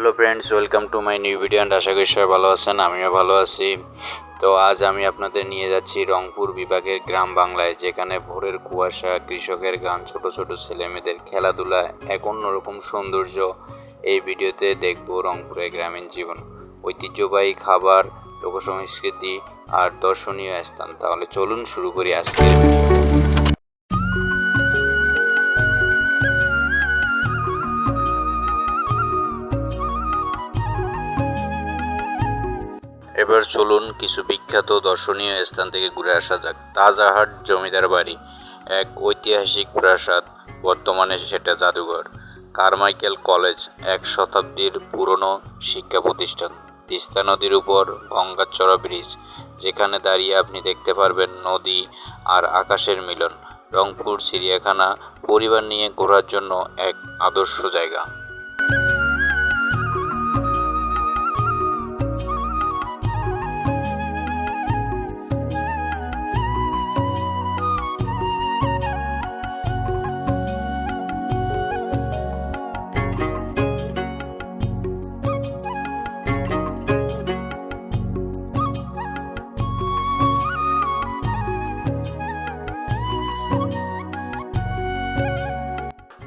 Hello friends, welcome to my new video and আশা করি সবাই ভালো আছেন। আমিও ভালো আছি। তো আজ আমি আপনাদের নিয়ে যাচ্ছি রংপুর বিভাগের গ্রাম বাংলায়, যেখানে ভোরের কুয়াশা, কৃষকের গান, ছোট ছোট ছেলেমেয়েদের খেলাধুলা, এক অন্যরকম সৌন্দর্য। এই ভিডিওতে দেখব রংপুরের গ্রামীণ জীবন, ঐতিহ্যবাহী খাবার, লোকসংস্কৃতি আর দর্শনীয় স্থান। তাহলে চলুন শুরু করি আজকের ভিডিও। এবার চলুন কিছু বিখ্যাত দর্শনীয় স্থান থেকে ঘুরে আসা যাক। রাজারহাট জমিদার বাড়ি, এক ঐতিহাসিক প্রাসাদ, বর্তমানে সেটা জাদুঘর। কারমাইকেল কলেজ, এক শতাব্দীর পুরনো শিক্ষা প্রতিষ্ঠান। তিস্তা নদীর উপর গঙ্গাচড়া ব্রিজ, যেখানে দাঁড়িয়ে আপনি দেখতে পারবেন নদী আর আকাশের মিলন। রংপুর চিড়িয়াখানা, পরিবার নিয়ে ঘোরার জন্য এক আদর্শ জায়গা।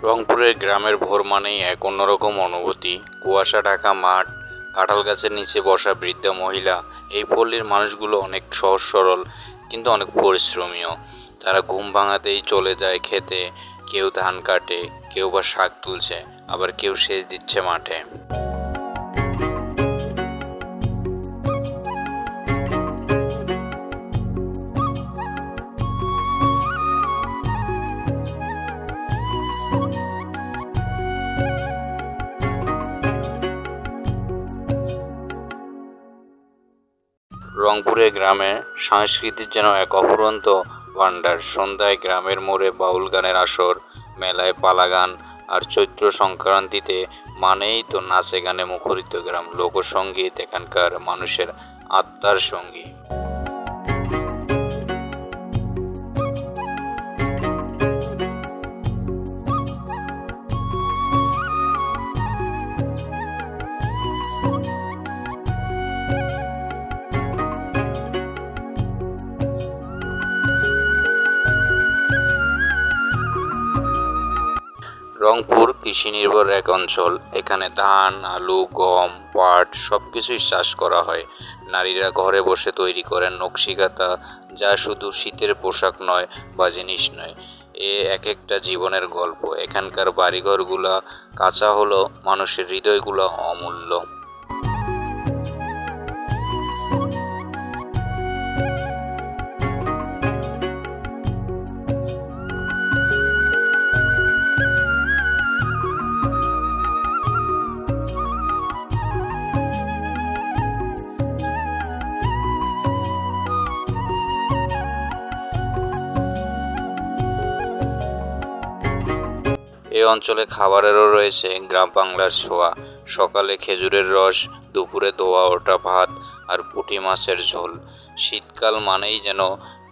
রংপুরের গ্রামের ভোর মানেই এক অন্যরকম অনুভূতি। কুয়াশা ঢাকা মাঠ, কাঁঠাল গাছের নিচে বসা বৃদ্ধ মহিলা। এই পল্লীর মানুষগুলো অনেক সহজ সরল, কিন্তু অনেক পরিশ্রমীও। তারা ঘুম ভাঙাতেই চলে যায় খেতে, কেউ ধান কাটে, কেউ বা শাক তুলছে, আবার কেউ সেচ দিচ্ছে মাঠে। রংপুরের গ্রামে সংস্কৃতির যেন এক অফুরন্ত ভাণ্ডার। সন্ধ্যায় গ্রামের মোড়ে বাউল গানের আসর, মেলায় পালা গান, আর চৈত্র সংক্রান্তিতে মানেই তো নাচে গানে মুখরিত গ্রাম। লোকসঙ্গীত এখানকার মানুষের আত্মার সঙ্গী। রংপুর কৃষি নির্ভর এক অঞ্চল। এখানে ধান, আলু, গম, পাট সবকিছুই চাষ করা হয়। নারীরা ঘরে বসে তৈরি করেন নকশিকাঁথা, যা শুধু শীতের পোশাক নয় বা জিনিস নয়, এক একটা জীবনের গল্প। এখানকার বাড়িঘরগুলা কাঁচা হলো, মানুষের হৃদয়গুলো অমূল্য। এই অঞ্চলে খাবারেরও রয়েছে গ্রাম বাংলার ছোঁয়া। সকালে খেজুরের রস, দুপুরে ধোয়া ওঠা ভাত আর পুঁটি মাছের ঝোল। শীতকাল মানেই যেন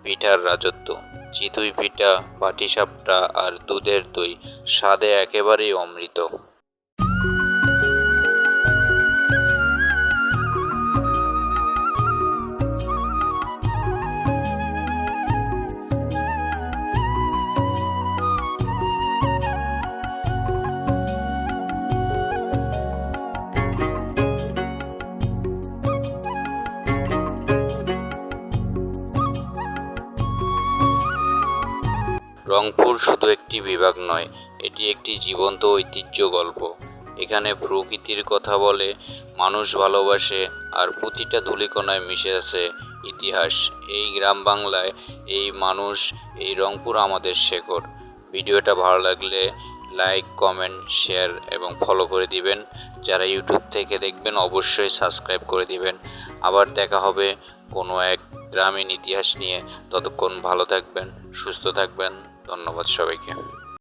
পিঠার রাজত্ব। চিতই পিঠা, পাটিসাপটা আর দুধের দই স্বাদে একেবারেই অমৃত। রংপুর শুধু একটি বিভাগ নয়, এটি একটি জীবন্ত ঐতিহ্য গল্প। এখানে প্রকৃতির কথা বলে, মানুষ ভালোবাসে, আর প্রতিটা ধূলিকণায় মিশে আছে ইতিহাস। এই গ্রাম বাংলায়, এই মানুষ, এই রংপুর আমাদের শেকড়। ভিডিওটা ভালো লাগলে লাইক, কমেন্ট, শেয়ার এবং ফলো করে দিবেন। যারা ইউটিউব থেকে দেখবেন অবশ্যই সাবস্ক্রাইব করে দিবেন। আবার দেখা হবে কোনো এক গ্রামীণ ইতিহাস নিয়ে। ততক্ষণ ভালো থাকবেন, সুস্থ থাকবেন। ধন্যবাদ সবাইকে।